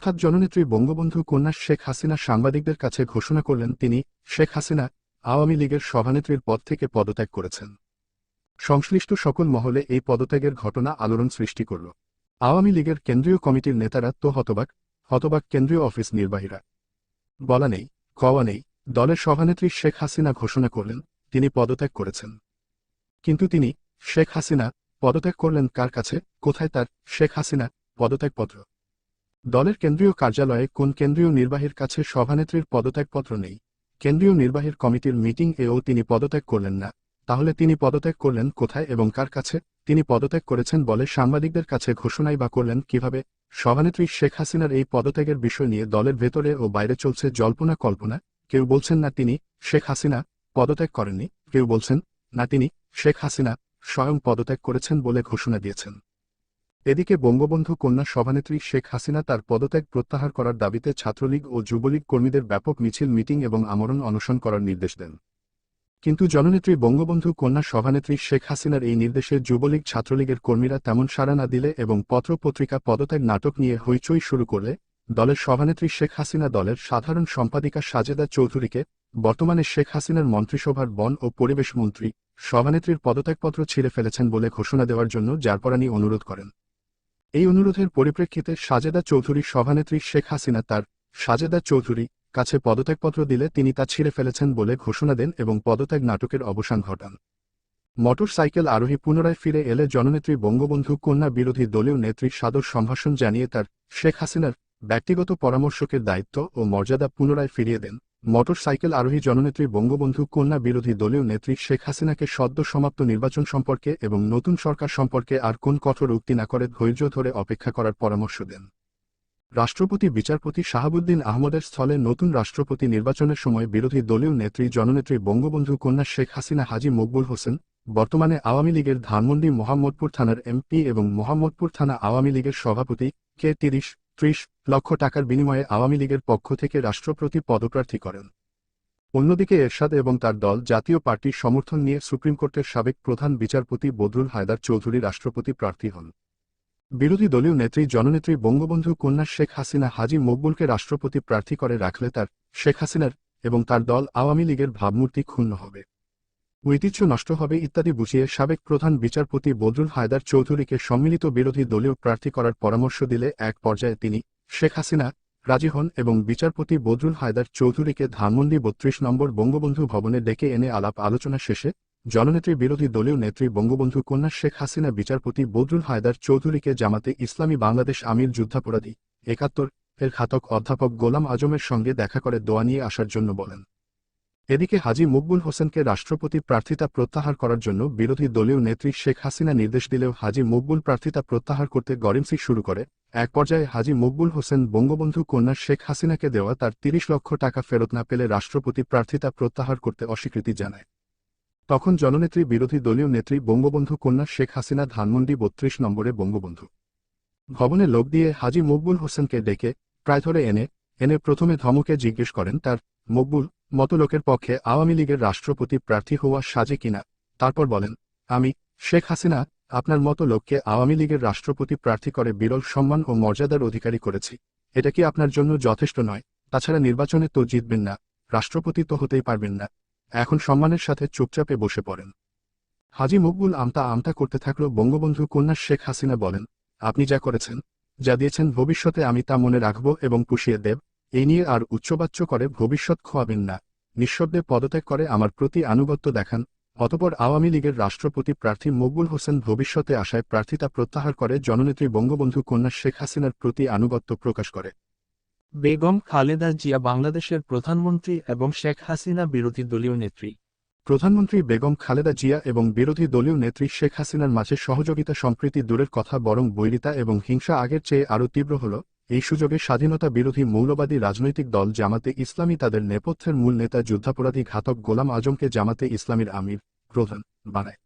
হঠাৎ জননেত্রী বঙ্গবন্ধু কন্যা শেখ হাসিনা সাংবাদিকদের কাছে ঘোষণা করলেন তিনি, শেখ হাসিনা, আওয়ামী লীগের সভানেত্রীর পদ থেকে পদত্যাগ করেছেন। সংশ্লিষ্ট সকল মহলে এই পদত্যাগের ঘটনা আলোড়ন সৃষ্টি করল। আওয়ামী লীগের কেন্দ্রীয় কমিটির নেতারা তো হতবাক কেন্দ্রীয় অফিস নির্বাহীরা। বলা নেই, কওয়া নেই, দলের সভানেত্রী শেখ হাসিনা ঘোষণা করলেন তিনি পদত্যাগ করেছেন। কিন্তু তিনি, শেখ হাসিনা, পদত্যাগ করলেন কার কাছে, কোথায় তার, শেখ হাসিনা, পদত্যাগপত্র? দলের কেন্দ্রীয় কার্যালয়ে কোন কেন্দ্রীয় নির্বাহীর কাছে সভানেত্রীর পদত্যাগপত্র নেই? কেন্দ্রীয় নির্বাহীর কমিটির মিটিং এও তিনি পদত্যাগ করলেন না। তাহলে তিনি পদত্যাগ করলেন কোথায় এবং কার কাছে? তিনি পদত্যাগ করেছেন বলে সাংবাদিকদের কাছে ঘোষণাই বা করলেন কিভাবে? সভানেত্রী শেখ হাসিনার এই পদত্যাগের বিষয় নিয়ে দলের ভেতরে ও বাইরে চলছে জল্পনা কল্পনা। কেউ বলছেন না তিনি, শেখ হাসিনা, পদত্যাগ করেননি, কেউ বলছেন না তিনি, শেখ হাসিনা, স্বয়ং পদত্যাগ করেছেন বলে ঘোষণা দিয়েছেন। এদিকে বঙ্গবন্ধু কন্যা সভানেত্রী শেখ হাসিনা তার পদত্যাগ প্রত্যাহার করার দাবিতে ছাত্রলীগ ও যুবলীগ কর্মীদের ব্যাপক মিছিল, মিটিং এবং আমরণ অনশন করার নির্দেশ দেন। কিন্তু জননেত্রী বঙ্গবন্ধু কন্যা সভানেত্রী শেখ হাসিনার এই নির্দেশে যুবলীগ ছাত্রলীগের কর্মীরা তেমন সাড়া না দিলে এবং পত্রপত্রিকা পদত্যাগ নাটক নিয়ে হইচই শুরু করলে দলের সভানেত্রী শেখ হাসিনা দলের সাধারণ সম্পাদিকা সাজেদা চৌধুরীকে, বর্তমানে শেখ হাসিনার মন্ত্রিসভার বন ও পরিবেশ মন্ত্রী, সভানেত্রীর পদত্যাগপত্র ছিঁড়ে ফেলেছেন বলে ঘোষণা দেওয়ার জন্য জারপারানি অনুরোধ করেন। এই অনুরোধের পরিপ্রেক্ষিতে সাজেদা চৌধুরী সভানেত্রী শেখ হাসিনা তার, সাজেদা চৌধুরী, কাছে পদত্যাগপত্র দিলে তিনি তা ছিঁড়ে ফেলেছেন বলে ঘোষণা দেন এবং পদত্যাগ নাটকের অবসান ঘটান। মোটর সাইকেল আরোহী পুনরায় ফিরে এলে জননেত্রী বঙ্গবন্ধু কন্যা বিরোধী দলীয় নেত্রী সাদর সম্ভাষণ জানিয়ে তার, শেখ হাসিনার, ব্যক্তিগত পরামর্শকের দায়িত্ব ও মর্যাদা পুনরায় ফিরিয়ে দেন। মোটর সাইকেল আরোহী জননেত্রী বঙ্গবন্ধু কন্যা বিরোধী দলীয় নেত্রী শেখ হাসিনাকে সদ্য সমাপ্ত নির্বাচন সম্পর্কে এবং নতুন সরকার সম্পর্কে আর কোন কঠোর উক্তি না করে ধৈর্য ধরে অপেক্ষা করার পরামর্শ দেন। রাষ্ট্রপতি বিচারপতি শাহাবুদ্দিন আহমদের স্থলে নতুন রাষ্ট্রপতি নির্বাচনের সময় বিরোধী দলীয় নেত্রী জননেত্রী বঙ্গবন্ধু কন্যা শেখ হাসিনা হাজী মকবুল হোসেন, বর্তমানে আওয়ামী লীগের ধানমন্ডি মোহাম্মদপুর থানার এমপি এবং মোহাম্মদপুর থানা আওয়ামী লীগের সভাপতি, কে ৩০ লক্ষ টাকার বিনিময়ে আওয়ামী লীগের পক্ষ থেকে রাষ্ট্রপতি পদপ্রার্থী করেন। অন্যদিকে এরশাদ এবং তার দল জাতীয় পার্টির সমর্থন নিয়ে সুপ্রিম কোর্টের সাবেক প্রধান বিচারপতি বদরুল হায়দার চৌধুরী রাষ্ট্রপতি প্রার্থী হন। বিরোধী দলীয় নেত্রী জননেত্রী বঙ্গবন্ধু কন্যা শেখ হাসিনা হাজী মকবুলকে রাষ্ট্রপতি প্রার্থী করে রাখলে তার, শেখ হাসিনার এবং তার দল আওয়ামী লীগের ভাবমূর্তি ক্ষুণ্ণ হবে, ঐতিহ্য নষ্ট হবে ইত্যাদি বুঝিয়ে সাবেক প্রধান বিচারপতি বদরুল হায়দার চৌধুরীকে সম্মিলিত বিরোধী দলীয় প্রার্থী করার পরামর্শ দিলে এক পর্যায়ে তিনি, শেখ হাসিনা, রাজি হন এবং বিচারপতি বদরুল হায়দার চৌধুরীকে ধানমন্ডি ৩২ নম্বর বঙ্গবন্ধু ভবনে ডেকে এনে আলাপ আলোচনা শেষে জননেত্রী বিরোধী দলীয় নেত্রী বঙ্গবন্ধু কন্যা শেখ হাসিনা বিচারপতি বদরুল হায়দার চৌধুরীকে জামাতে ইসলামী বাংলাদেশ আমির যুদ্ধাপরাধী ৭১ এর ঘাতক অধ্যাপক গোলাম আজমের সঙ্গে দেখা করে দোয়া নিয়ে আসার জন্য বলেন। এদিকে হাজী মকবুল হোসেনকে রাষ্ট্রপতি প্রার্থিতা প্রত্যাহার করার জন্য বিরোধী দলীয় নেত্রী শেখ হাসিনা নির্দেশ দিলেও হাজী মকবুল প্রার্থিতা প্রত্যাহার করতে গড়িমসি শুরু করে। এক পর্যায়ে হাজী মকবুল হোসেন বঙ্গবন্ধু কন্যা শেখ হাসিনাকে দেওয়া তার ৩০ লক্ষ টাকা ফেরত না পেলে রাষ্ট্রপতি প্রার্থিতা প্রত্যাহার করতে অস্বীকৃতি জানায়। তখন জননেত্রী বিরোধী দলীয় নেত্রী বঙ্গবন্ধু কন্যা শেখ হাসিনা ধানমন্ডি ৩২ নম্বরে বঙ্গবন্ধু ভবনে লোক দিয়ে হাজী মকবুল হোসেনকে ডেকে প্রায় ধরে এনে প্রথমে ধমকে জিজ্ঞেস করেন তার, মকবুল, মতো লোকের পক্ষে আওয়ামী লীগের রাষ্ট্রপতি প্রার্থী হওয়া সাজে কিনা। তারপর বলেন, আমি, শেখ হাসিনা, আপনার মতো লোককে আওয়ামী লীগের রাষ্ট্রপতি প্রার্থী করে বিরল সম্মান ও মর্যাদার অধিকারী করেছি। এটা কি আপনার জন্য যথেষ্ট নয়? তাছাড়া নির্বাচনে তো জিতবেন না, রাষ্ট্রপতি তো হতেই পারবেন না। এখন সম্মানের সাথে চুপচাপে বসে পড়েন। হাজী মকবুল আমতা করতে থাকল। বঙ্গবন্ধু কন্যা শেখ হাসিনা বলেন, আপনি যা করেছেন, যা দিয়েছেন, ভবিষ্যতে আমি তা মনে রাখব এবং পুষিয়ে দেব। এই নিয়ে আর উচ্চবাচ্য করে ভবিষ্যৎ খোয়াবেন না। নিঃশব্দে পদত্যাগ করে আমার প্রতি আনুগত্য দেখান। অতঃপর আওয়ামী লীগের রাষ্ট্রপতি প্রার্থী মকবুল হোসেন ভবিষ্যতে আসায় প্রার্থিতা প্রত্যাহার করে জননেত্রী বঙ্গবন্ধু কন্যা শেখ হাসিনার প্রতি আনুগত্য প্রকাশ করে। বেগম খালেদা জিয়া বাংলাদেশের প্রধানমন্ত্রী এবং শেখ হাসিনা বিরোধী দলীয় নেত্রী। প্রধানমন্ত্রী বেগম খালেদা জিয়া এবং বিরোধী দলীয় নেত্রী শেখ হাসিনার মাঝে সহযোগিতা সম্প্রীতি দূরের কথা, বরং বৈরিতা এবং হিংসা আগের চেয়ে আরও তীব্র হল। এই সুযোগে স্বাধীনতা বিরোধী মৌলবাদী রাজনৈতিক দল জামাতে ইসলামী তাদের নেপথ্যের মূল নেতা যুদ্ধাপরাধী ঘাতক গোলাম আজমকে জামাতে ইসলামীর আমির প্রধান বানায়।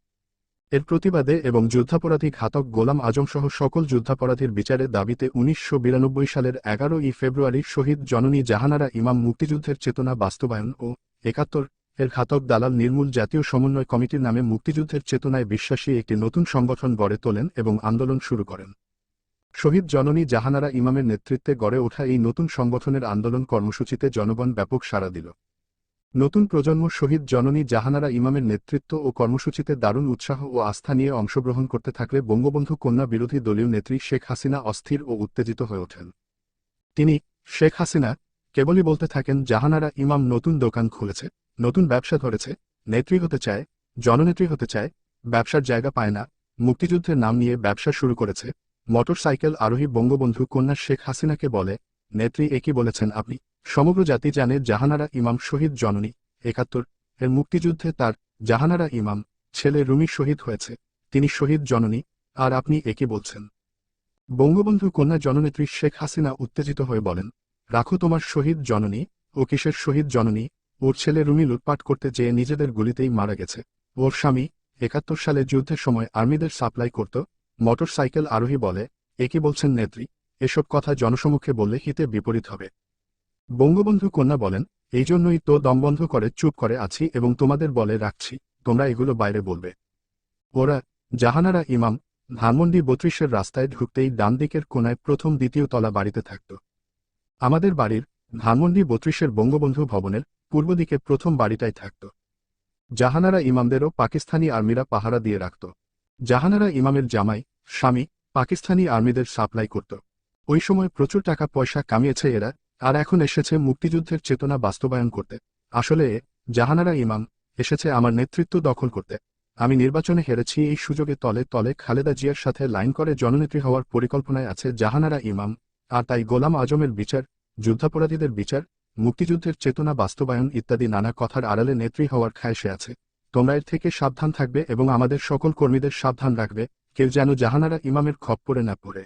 এর প্রতিবাদে এবং যুদ্ধাপরাধী ঘাতক গোলাম আজমসহ সকল যুদ্ধাপরাধীর বিচারের দাবিতে ১৯৯২ সালের ১১ই ফেব্রুয়ারি শহীদ জননী জাহানারা ইমাম মুক্তিযুদ্ধের চেতনা বাস্তবায়ন ও ৭১ এর ঘাতক দালাল নির্মূল জাতীয় সমন্বয় কমিটির নামে মুক্তিযুদ্ধের চেতনায় বিশ্বাসী একটি নতুন সংগঠন গড়ে তোলেন এবং আন্দোলন শুরু করেন। শহীদ জননী জাহানারা ইমামের নেতৃত্বে গড়ে ওঠা এই নতুন সংগঠনের আন্দোলন কর্মসূচিতে জনগণ ব্যাপক সাড়া দিল। নতুন প্রজন্ম শহীদ জননী জাহানারা ইমামের নেতৃত্ব ও কর্মসূচিতে দারুণ উৎসাহ ও আস্থা নিয়ে অংশগ্রহণ করতে থাকলে বঙ্গবন্ধু কন্যা বিরোধী দলীয় নেত্রী শেখ হাসিনা অস্থির ও উত্তেজিত হয়ে ওঠেন। তিনি, শেখ হাসিনা, কেবলই বলতে থাকেন জাহানারা ইমাম নতুন দোকান খুলেছে, নতুন ব্যবসা ধরেছে, নেত্রী হতে চায়, জননেত্রী হতে চায়, ব্যবসার জায়গা পায় না, মুক্তিযুদ্ধের নাম নিয়ে ব্যবসা শুরু করেছে। মোটরসাইকেল আরোহী বঙ্গবন্ধু কন্যা শেখ হাসিনাকে বলে, নেত্রী একই বলেছেন আপনি, সমগ্র জাতি জানে জাহানারা ইমাম শহীদ জননী ৭১ এর মুক্তিযুদ্ধে তার, জাহানারা ইমাম, ছেলে রুমি শহীদ হয়েছে, তিনি শহীদ জননী, আর আপনি একই বলছেন। বঙ্গবন্ধু কন্যা জননেত্রী শেখ হাসিনা উত্তেজিত হয়ে বলেন, রাখো তোমার শহীদ জননী, ও কিসের শহীদ জননী, ওর ছেলে রুমি লুটপাট করতে যেয়ে নিজেদের গুলিতেই মারা গেছে। ওর স্বামী ৭১ সালে যুদ্ধের সময় আর্মিদের সাপ্লাই করত। মোটরসাইকেল আরোহী বলে, একই বলছেন নেত্রী, এসব কথা জনসমক্ষে বললে হিতে বিপরীত হবে। বঙ্গবন্ধু কন্যা বলেন, এই জন্যই তো দমবন্ধ করে চুপ করে আছি এবং তোমাদের বলে রাখছি, তোমরা এগুলো বাইরে বলবে। ওরা, জাহানারা ইমাম, ধানমন্ডি ৩২-এর রাস্তায় ঢুকতেই ডান দিকের কোনায় প্রথম দ্বিতীয় তলা বাড়িতে থাকত। আমাদের বাড়ির, ধানমন্ডি ৩২-এর বঙ্গবন্ধু ভবনের, পূর্ব দিকে প্রথম বাড়িটাই থাকত। জাহানারা ইমামদেরও পাকিস্তানি আর্মিরা পাহারা দিয়ে রাখত। জাহানারা ইমামের জামাই, স্বামী, পাকিস্তানি আর্মিদের সাপ্লাই করত। ওই সময় প্রচুর টাকা পয়সা কামিয়েছে এরা, আর এখন এসেছে মুক্তিযুদ্ধের চেতনা বাস্তবায়ন করতে। আসলে জাহানারা ইমাম এসেছে আমার নেতৃত্ব দখল করতে। আমি নির্বাচনে হেরেছি, এই সুযোগে তলে তলে খালেদা জিয়ার সাথে লাইন করে জননেত্রী হওয়ার পরিকল্পনায় আছে জাহানারা ইমাম, আর তাই গোলাম আজমের বিচার, যুদ্ধাপরাধীদের বিচার, মুক্তিযুদ্ধের চেতনা বাস্তবায়ন ইত্যাদি নানা কথার আড়ালে নেত্রী হওয়ার খায়েশে আছে। তোমরা এর থেকে সাবধান থাকবে এবং আমাদের সকল কর্মীদের সাবধান রাখবে, কেউ যেন জাহানারা ইমামের খপ্পরে না পড়ে।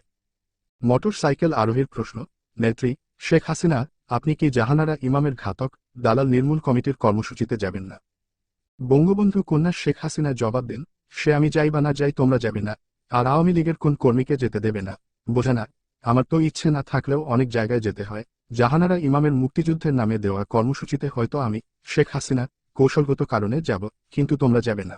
মোটরসাইকেল আরোহীর প্রশ্ন, নেত্রী শেখ হাসিনা, আপনি কি জাহানারা ইমামের ঘাতক দালাল নির্মূল কমিটির কর্মসূচিতে যাবেন না? বঙ্গবন্ধু কন্যা শেখ হাসিনা জবাব দেন, সে আমি যাই বা না যাই তোমরা যাবে না, আর আওয়ামী লীগের কোন কর্মীকে যেতে দেবে না। বোঝে না, আমার তো ইচ্ছে না থাকলেও অনেক জায়গায় যেতে হয়। জাহানারা ইমামের মুক্তিযুদ্ধের নামে দেওয়া কর্মসূচিতে হয়তো আমি, শেখ হাসিনা, কৌশলগত কারণে যাব, কিন্তু তোমরা যাবে না।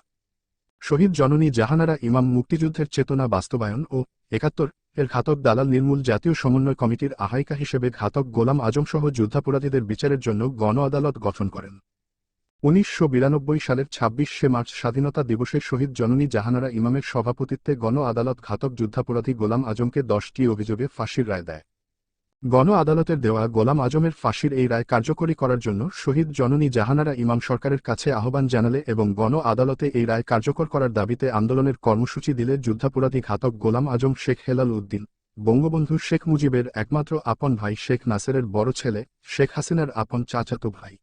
শহীদ জননী জাহানারা ইমাম মুক্তিযুদ্ধের চেতনা বাস্তবায়ন ও ৭১ এর ঘাতক দালাল নির্মূল জাতীয় সমন্বয় কমিটির আহ্বায়িকা হিসেবে ঘাতক গোলাম আজমসহ যুদ্ধাপরাধীদের বিচারের জন্য গণ আদালত গঠন করেন। ১৯৯২ সালের ২৬শে মার্চ স্বাধীনতা দিবসে শহীদ জননী জাহানারা ইমামের সভাপতিত্বে গণ আদালত ঘাতক যুদ্ধাপরাধী গোলাম আজমকে ১০টি অভিযোগে ফাঁসির রায় দেয়। গণ আদালতের দেওয়া গোলাম আজমের ফাঁসির এই রায় কার্যকরী করার জন্য শহীদ জননী জাহানারা ইমাম সরকারের কাছে আহ্বান জানালে এবং গণ আদালতে এই রায় কার্যকর করার দাবিতে আন্দোলনের কর্মসূচি দিলে যুদ্ধাপরাধী ঘাতক গোলাম আজম শেখ হেলাল উদ্দিন, বঙ্গবন্ধু শেখ মুজিবের একমাত্র আপন ভাই শেখ নাসেরের বড় ছেলে, শেখ হাসিনার আপন চাচাতো ভাই,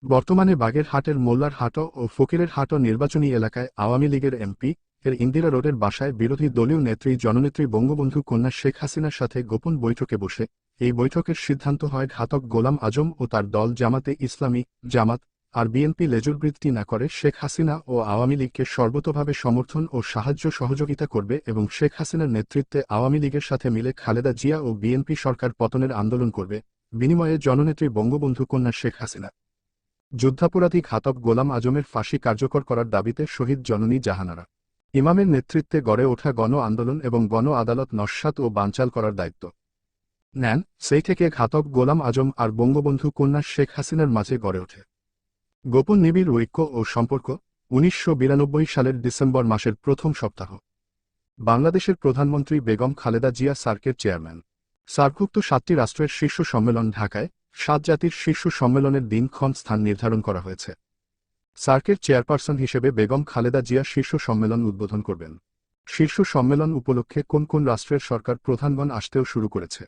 বর্তমানে বাগেরহাটের মোল্লার হাট ও ফকিরের হাট নির্বাচনী এলাকায় আওয়ামী লীগের এমপি এর ইন্দিরা রোডের বাসায় বিরোধী দলীয় নেত্রী জননেত্রী বঙ্গবন্ধু কন্যা শেখ হাসিনার সাথে গোপন বৈঠকে বসে এই বৈঠকের সিদ্ধান্ত হয় ঘাতক গোলাম আজম ও তার দল জামাতে ইসলামী, জামাত আর বিএনপি লেজুরবৃত্তি না করে শেখ হাসিনা ও আওয়ামী লীগকে সর্বতোভাবে সমর্থন ও সাহায্য সহযোগিতা করবে এবং শেখ হাসিনার নেতৃত্বে আওয়ামী লীগের সাথে মিলে খালেদা জিয়া ও বিএনপি সরকার পতনের আন্দোলন করবে, বিনিময়ে জননেত্রী বঙ্গবন্ধু কন্যা শেখ হাসিনা যুদ্ধাপরাধী ঘাতক গোলাম আজমের ফাঁসি কার্যকর করার দাবিতে শহীদ জননী জাহানারা ইমামের নেতৃত্বে গড়ে ওঠা গণ আন্দোলন এবং গণ আদালত নস্যাৎ ও বানচাল করার দায়িত্ব নেন। সেই থেকে ঘাতক গোলাম আজম আর বঙ্গবন্ধু কন্যা শেখ হাসিনার মাঝে গড়ে ওঠে গোপন নিবিড় ঐক্য ও সম্পর্ক। ১৯৯২ সালের ডিসেম্বর মাসের প্রথম সপ্তাহ বাংলাদেশের প্রধানমন্ত্রী বেগম খালেদা জিয়া সার্কের চেয়ারম্যান। সার্কভুক্ত ৭টি রাষ্ট্রের শীর্ষ সম্মেলন ঢাকায়, ৭ জাতির শীর্ষ সম্মেলনের দিনক্ষণ স্থান নির্ধারণ করা হয়েছে। সার্কের চেয়ারপারসন হিসেবে বেগম খালেদা জিয়া শীর্ষ সম্মেলন উদ্বোধন করবেন। শীর্ষ সম্মেলন উপলক্ষে কোন কোন রাষ্ট্রের সরকার প্রধানগণ আসতেও শুরু করেছে।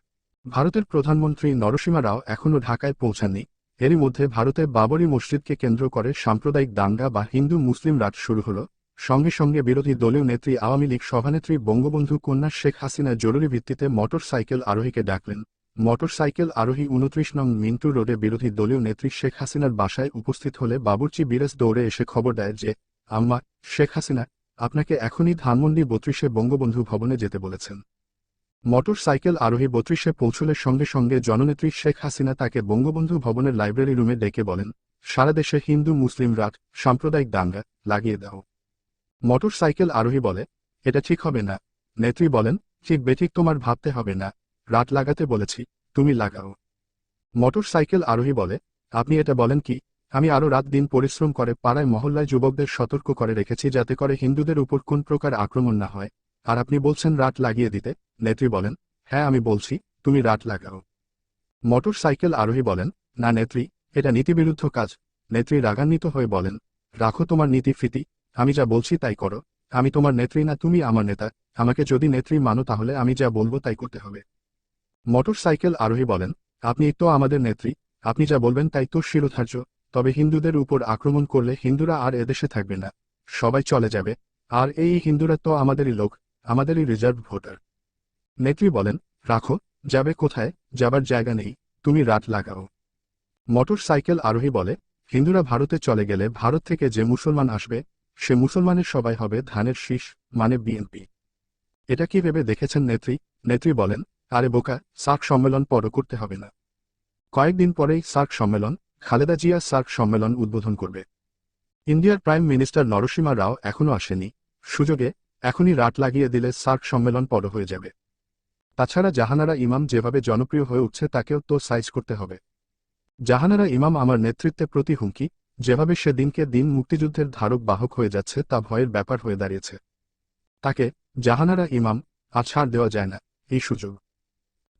ভারতের প্রধানমন্ত্রী নরসিমা রাও এখনও ঢাকায় পৌঁছাননি। এরই মধ্যে ভারতে বাবরি মসজিদকে কেন্দ্র করে সাম্প্রদায়িক দাঙ্গা বা হিন্দু মুসলিম রাত শুরু হল। সঙ্গে সঙ্গে বিরোধী দলীয় নেত্রী আওয়ামী লীগ সভানেত্রী বঙ্গবন্ধু কন্যা শেখ হাসিনা জরুরি ভিত্তিতে মোটরসাইকেল আরোহীকে ডাকলেন। মোটরসাইকেল আরোহী ২৯ নং মিন্টু রোডে বিরোধী দলীয় নেত্রী শেখ হাসিনার বাসায় উপস্থিত হলে বাবুর্চি বিরাজ দৌড়ে এসে খবর দেয় যে, আম্মা, শেখ হাসিনা আপনাকে এখনই ধানমন্ডি ৩২-এ বঙ্গবন্ধু ভবনে যেতে বলেছেন। মোটরসাইকেল আরোহী ৩২-এ পৌঁছলে সঙ্গে সঙ্গে জননেত্রী শেখ হাসিনা তাকে বঙ্গবন্ধু ভবনের লাইব্রেরি রুমে ডেকে বলেন, সারা দেশে হিন্দু মুসলিম রাত, সাম্প্রদায়িক দাঙ্গা লাগিয়ে দাও। মোটরসাইকেল আরোহী বলে, এটা ঠিক হবে না। নেত্রী বলেন, ঠিক বেঠিক তোমার ভাবতে হবে না, রাত লাগাতে বলেছি, তুমি লাগাও। মোটর সাইকেল আরোহী বলে, আপনি এটা বলেন কি? আমি আরও রাত দিন পরিশ্রম করে পাড়ায় মহল্লায় যুবকদের সতর্ক করে রেখেছি যাতে করে হিন্দুদের উপর কোন প্রকার আক্রমণ না হয়, আর আপনি বলছেন রাত লাগিয়ে দিতে। নেত্রী বলেন, হ্যাঁ আমি বলছি, তুমি রাত লাগাও। মোটর সাইকেল আরোহী বলেন, না নেত্রী, এটা নীতিবিরুদ্ধ কাজ। নেত্রী রাগান্বিত হয়ে বলেন, রাখো তোমার নীতি ফিতি, আমি যা বলছি তাই করো। আমি তোমার নেত্রী না, তুমি আমার নেতা। আমাকে যদি নেত্রী মানো তাহলে আমি যা বলবো তাই করতে হবে। মোটর সাইকেল আরোহী বলেন, আপনি তো আমাদের নেত্রী, আপনি যা বলবেন তাই তো শিরোধার্য। তবে হিন্দুদের উপর আক্রমণ করলে হিন্দুরা আর এদেশে থাকবে না, সবাই চলে যাবে। আর এই হিন্দুরা তো আমাদেরই লোক, আমাদেরই রিজার্ভ ভোটার। নেত্রী বলেন, রাখো, যাবে কোথায়? যাবার জায়গা নেই, তুমি রাত লাগাও। মোটর সাইকেল আরোহী বলে, হিন্দুরা ভারতে চলে গেলে ভারত থেকে যে মুসলমান আসবে সে মুসলমানের সবাই হবে ধানের শীষ, মানে বিএনপি। এটা কি ভেবে দেখেছেন নেত্রী? নেত্রী বলেন, আরে বোকা, সার্ক সম্মেলন পরও করতে হবে না। কয়েকদিন পরেই সার্ক সম্মেলন, খালেদা জিয়া সার্ক সম্মেলন উদ্বোধন করবে। ইন্ডিয়ার প্রাইম মিনিস্টার নরসিমা রাও এখনও আসেনি, সুযোগে এখনই রাত লাগিয়ে দিলে সার্ক সম্মেলন পর হয়ে যাবে। তাছাড়া জাহানারা ইমাম যেভাবে জনপ্রিয় হয়ে উঠছে তাকেও তো সাইজ করতে হবে। জাহানারা ইমাম আমার নেতৃত্বে প্রতি হুমকি, যেভাবে সে দিনকে দিন মুক্তিযুদ্ধের ধারক বাহক হয়ে যাচ্ছে তা ভয়ের ব্যাপার হয়ে দাঁড়িয়েছে। তাকে, জাহানারা ইমাম, আর ছাড় দেওয়া যায় না।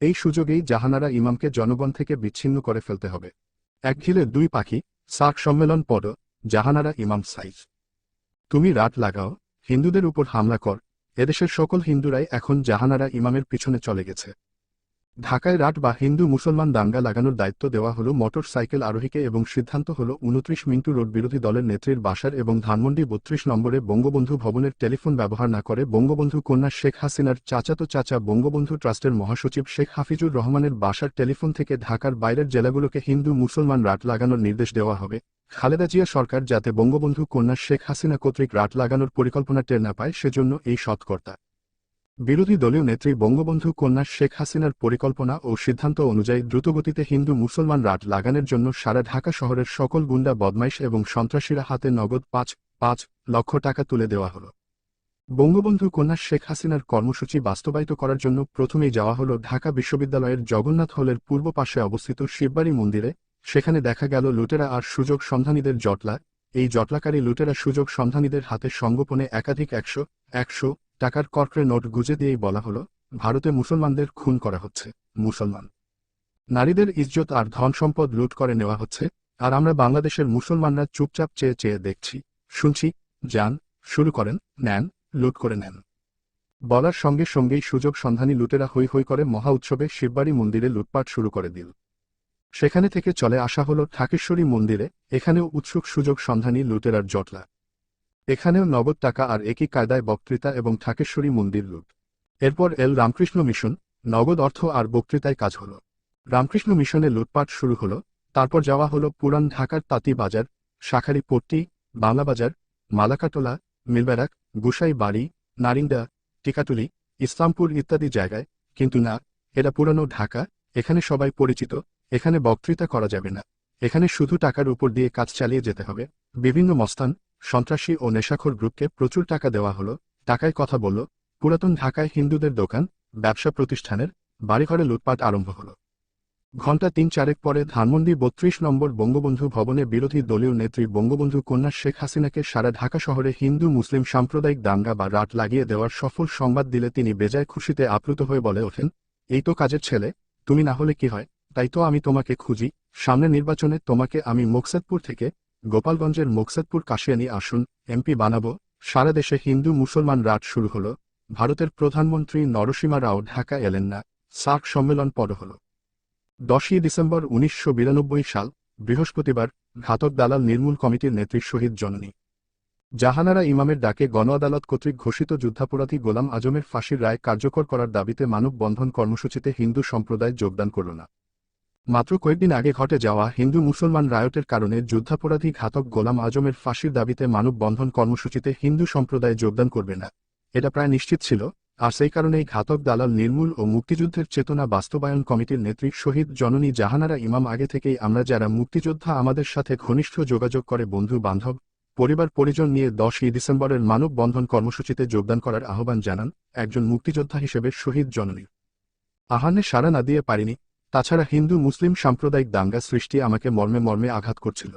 এই সুযোগেই জাহানারা ইমামকে জনগণ থেকে বিচ্ছিন্ন করে ফেলতে হবে। এক ঢিলে দুই পাখি, সার্ক সম্মেলন পর, জাহানারা ইমাম সাইজ। তুমি রাত লাগাও, হিন্দুদের উপর হামলা কর। এদেশের সকল হিন্দুরাই এখন জাহানারা ইমামের পিছনে চলে গেছে। ঢাকায় রাত বা হিন্দু মুসলমান দাঙ্গা লাগানোর দায়িত্ব দেওয়া হলো মোটর সাইকেল আরোহীকে এবং সিদ্ধান্ত হল 29 মিন্টু রোড বিরোধী দলের নেত্রীর বাসার এবং ধানমন্ডি 32 নম্বরে বঙ্গবন্ধু ভবনের টেলিফোন ব্যবহার না করে বঙ্গবন্ধু কন্যা শেখ হাসিনার চাচাতো চাচা বঙ্গবন্ধু ট্রাস্টের মহাসচিব শেখ হাফিজুর রহমানের বাসার টেলিফোন থেকে ঢাকার বাইরের জেলাগুলোকে হিন্দু মুসলমান রাত লাগানোর নির্দেশ দেওয়া হবে। খালেদা জিয়া সরকার যাতে বঙ্গবন্ধু কন্যা শেখ হাসিনা কর্তৃক রাত লাগানোর পরিকল্পনা টের না পায় সেজন্য এই সৎকর্তা। বিরোধী দলীয় নেত্রী বঙ্গবন্ধু কন্যা শেখ হাসিনার পরিকল্পনা ও সিদ্ধান্ত অনুযায়ী দ্রুতগতিতে হিন্দু মুসলমান রাত লাগানোর জন্য সারা ঢাকা শহরের সকল গুন্ডা বদমাইশ এবং সন্ত্রাসীরা হাতে নগদ ৫ লক্ষ টাকা তুলে দেওয়া হল। বঙ্গবন্ধু কন্যা শেখ হাসিনার কর্মসূচি বাস্তবায়িত করার জন্য প্রথমেই যাওয়া হল ঢাকা বিশ্ববিদ্যালয়ের জগন্নাথ হলের পূর্ব পাশে অবস্থিত শিববাড়ি মন্দিরে। সেখানে দেখা গেল লুটেরা আর সুযোগ সন্ধানীদের জটলা। এই জটলাকারী লুটেরা সুযোগ সন্ধানীদের হাতে সঙ্গোপনে একাধিক ১০০ টাকার কর্করে নোট গুজে দিয়েই বলা হলো, ভারতে মুসলমানদের খুন করা হচ্ছে, মুসলমান নারীদের ইজ্জত আর ধন সম্পদ লুট করে নেওয়া হচ্ছে, আর আমরা বাংলাদেশের মুসলমানরা চুপচাপ চেয়ে চেয়ে দেখছি, শুনছি। যান, শুরু করেন, নেন, লুট করে নেন। বলার সঙ্গে সঙ্গেই সুযোগ সন্ধানী লুটেরা হৈ হৈ করে মহা উৎসবে শিববাড়ি মন্দিরে লুটপাট শুরু করে দিল। সেখানে থেকে চলে আসা হলো ঢাকেশ্বরী মন্দিরে, এখানেও উৎসুক সুযোগ সন্ধানী লুটেরার জটলা। এখানেও নগদ টাকা আর একই কায়দায় বক্তৃতা এবং ঢাকেশ্বরী মন্দির লুট। এরপর এল রামকৃষ্ণ মিশন, নগদ অর্থ আর বক্তৃতায় কাজ হলো। রামকৃষ্ণ মিশনে লুটপাট শুরু হলো। তারপর যাওয়া হলো পুরান ঢাকার তাঁতি বাজার, শাখারি পট্টি, বাংলাবাজার, মালাকাটোলা, মিলব্যারাক, গুসাই বাড়ি, নারিন্দা, টিকাটুলি, ইসলামপুর ইত্যাদি জায়গায়। কিন্তু না, এটা পুরানো ঢাকা, এখানে সবাই পরিচিত, এখানে বক্তৃতা করা যাবে না, এখানে শুধু টাকার উপর দিয়ে কাজ চালিয়ে যেতে হবে। বিভিন্ন মস্তান, সন্ত্রাসী ও নেশাখোর গ্রুপকে প্রচুর টাকা দেওয়া হলো, টাকায় কথা বলল। পুরাতন ঢাকায় হিন্দুদের দোকান, ব্যবসা প্রতিষ্ঠানের, বাড়িঘরে লুটপাট আরম্ভ হলো। ঘণ্টা ৩-৪ পরে ধানমন্ডি ৩২ নম্বর বঙ্গবন্ধু ভবনে বিরোধী দলীয় নেত্রী বঙ্গবন্ধু কন্যা শেখ হাসিনাকে সারা ঢাকা শহরে হিন্দু মুসলিম সাম্প্রদায়িক দাঙ্গা বা রাত লাগিয়ে দেওয়ার সফল সংবাদ দিলে তিনি বেজায় খুশিতে আপ্লুত হয়ে বলে ওঠেন, এই তো কাজের ছেলে, তুমি না হলে কি হয়, তাই তো আমি তোমাকে খুঁজি। সামনে নির্বাচনে তোমাকে আমি মোকসেদপুর থেকে, গোপালগঞ্জের মোকসেদপুর কাশিয়ানী আসন, এমপি বানাবো। সারা দেশে হিন্দু মুসলমান রাত শুরু হলো। ভারতের প্রধানমন্ত্রী নরসিমা রাও ঢাকা এলেন না, সার্ক সম্মেলন পর হল। 10ই ডিসেম্বর 1992 সাল, বৃহস্পতিবার, ঘাতক দালাল নির্মূল কমিটির নেত্রী শহীদ জননী জাহানারা ইমামের ডাকে গণ আদালত কর্তৃক ঘোষিত যুদ্ধাপরাধী গোলাম আজমের ফাঁসির রায় কার্যকর করার দাবিতে মানববন্ধন কর্মসূচিতে হিন্দু সম্প্রদায় যোগদান করল না। মাত্র কয়েকদিন আগে ঘটে যাওয়া হিন্দু মুসলমান রায়টের কারণে যুদ্ধাপরাধী ঘাতক গোলাম আজমের ফাঁসির দাবিতে মানববন্ধন কর্মসূচিতে হিন্দু সম্প্রদায় যোগদান করবে না, এটা প্রায় নিশ্চিত ছিল। আর সেই কারণেই ঘাতক দালাল নির্মূল ও মুক্তিযুদ্ধের চেতনা বাস্তবায়ন কমিটির নেত্রী শহীদ জননী জাহানারা ইমাম আগে থেকেই আমরা যারা মুক্তিযোদ্ধা আমাদের সাথে ঘনিষ্ঠ যোগাযোগ করে বন্ধু বান্ধব, পরিবার পরিজন নিয়ে 10ই ডিসেম্বরের মানববন্ধন কর্মসূচিতে যোগদান করার আহ্বান জানান একজন মুক্তিযোদ্ধা হিসেবে শহীদ জননী। আহ্বানে সাড়া না দিয়ে পারিনি। তাছাড়া হিন্দু মুসলিম সাম্প্রদায়িক দাঙ্গা সৃষ্টি আমাকে মর্মে মর্মে আঘাত করছিল।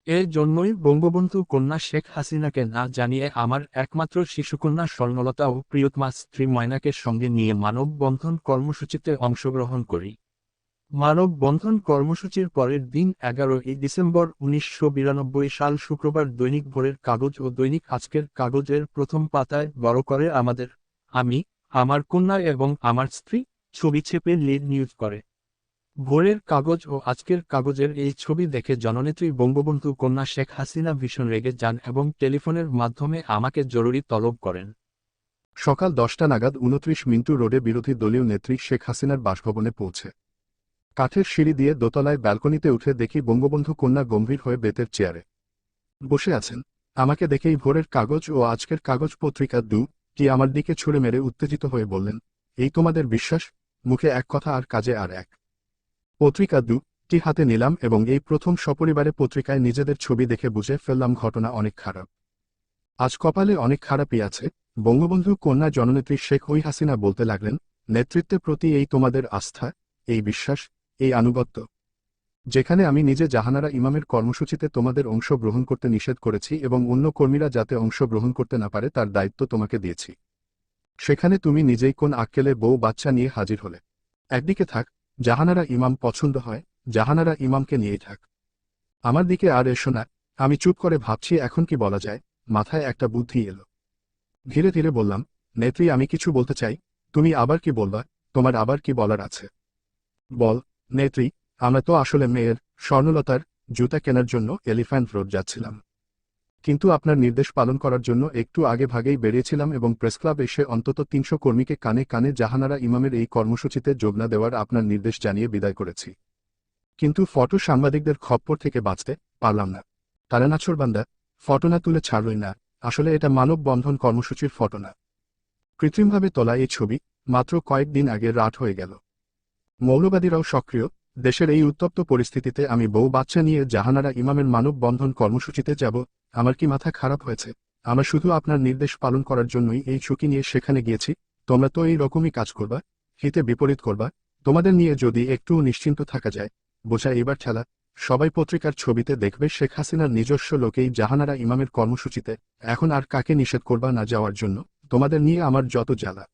এর জন্যই বঙ্গবন্ধু কন্যা শেখ হাসিনাকে না জানিয়ে আমার একমাত্র শিশুকন্যা স্বর্ণলতা ও প্রিয়তমা স্ত্রী ময়নাকে সঙ্গে নিয়ে মানববন্ধন কর্মসূচিতে অংশগ্রহণ করি। মানববন্ধন কর্মসূচির পরের দিন 11ই ডিসেম্বর 1992 সাল শুক্রবার দৈনিক ভোরের কাগজ ও দৈনিক আজকের কাগজের প্রথম পাতায় বড় করে আমাদের, আমি, আমার কন্যা এবং আমার স্ত্রী ছবি ছেপে লিড নিউজ করে। ভোরের কাগজ ও আজকের কাগজের এই ছবি দেখে জননেত্রী বঙ্গবন্ধু কন্যা শেখ হাসিনা ভীষণ রেগে যান এবং টেলিফোনের মাধ্যমে আমাকে জরুরি তলব করেন। সকাল 10টা নাগাদ 29 মিন্টু রোডে বিরোধী দলীয় নেত্রী শেখ হাসিনার বাসভবনে পৌঁছে কাঠের সিঁড়ি দিয়ে দোতলায় ব্যালকনিতে উঠে দেখি বঙ্গবন্ধু কন্যা গম্ভীর হয়ে বেতের চেয়ারে বসে আছেন। আমাকে দেখেই ভোরের কাগজ ও আজকের কাগজ পত্রিকা দুটি আমার দিকে ছুড়ে মেরে উত্তেজিত হয়ে বললেন, এই তোমাদের বিশ্বাস? মুখে এক কথা আর কাজে আর এক। পত্রিকা দুটি হাতে নিলাম এবং এই প্রথম সপরিবারে পত্রিকায় নিজেদের ছবি দেখে বুঝে ফেললাম ঘটনা অনেক খারাপ। আজ কপালে অনেক খারাপই আছে। বঙ্গবন্ধু কন্যা জননেত্রী শেখ হাসিনা বলতে লাগলেন, নেতৃত্বের প্রতি এই তোমাদের আস্থা, এই বিশ্বাস, এই আনুগত্য, যেখানে আমি নিজে জাহানারা ইমামের কর্মসূচিতে তোমাদের অংশগ্রহণ করতে নিষেধ করেছি এবং অন্য কর্মীরা যাতে অংশগ্রহণ করতে না পারে তার দায়িত্ব তোমাকে দিয়েছি, সেখানে তুমি নিজেই কোন আক্কেলে বউ বাচ্চা নিয়ে হাজির হলে। একদিকে থাক, জাহানারা ইমাম পছন্দ হয়, জাহানারা ইমামকে নিয়েই থাক। আমার দিকে আর এসো না। আমি চুপ করে ভাবছি এখন কি বলা যায়। মাথায় একটা বুদ্ধি এলো। ধীরে ধীরে বললাম, নেত্রী আমি কিছু বলতে চাই, তুমি আবার কি বলবা? তোমার আবার কি বলার আছে? বল নেত্রী। আমরা তো আসলে মেয়ের স্বর্ণলতার জুতা কেনার জন্য এলিফ্যান্ট রোড যাচ্ছিলাম, কিন্তু আপনার নির্দেশ পালন করার জন্য একটু আগে ভাগেই বেরিয়েছিলাম এবং প্রেসক্লাব এসে অন্তত 300 কর্মীকে কানে কানে জাহানারা ইমামের এই কর্মসূচিতে যোগ না দেওয়ার আপনার নির্দেশ জানিয়ে বিদায় করেছি। কিন্তু ফটো সাংবাদিকদের খপ্পর থেকে বাঁচতে পারলাম না। তারা নাছোড়বান্দা, ফটো না তুলে ছাড়লই না। আসলে এটা মানববন্ধন কর্মসূচির ফটো না, কৃত্রিমভাবে তোলা এই ছবি। মাত্র কয়েকদিন আগে রাত হয়ে গেল। মৌলবাদীরাও সক্রিয়। দেশের এই উত্তপ্ত পরিস্থিতিতে আমি বউ বাচ্চা নিয়ে জাহানারা ইমামের মানববন্ধন কর্মসূচিতে যাব? আমার কি মাথা খারাপ হয়েছে? আমরা শুধু আপনার নির্দেশ পালন করার জন্যই এই ঝুঁকি নিয়ে সেখানে গিয়েছি। তোমরা তো এই রকমই কাজ করবা, হিতে বিপরীত করবা। তোমাদের নিয়ে যদি একটু নিশ্চিন্ত থাকা যায়, বোঝা এবার ঠেলা। সবাই পত্রিকার ছবিতে দেখবে শেখ হাসিনার নিজস্ব লোকেই জাহানারা ইমামের কর্মসূচিতে। এখন আর কাকে নিষেধ করবা না যাওয়ার জন্য? তোমাদের নিয়ে আমার যত জ্বালা।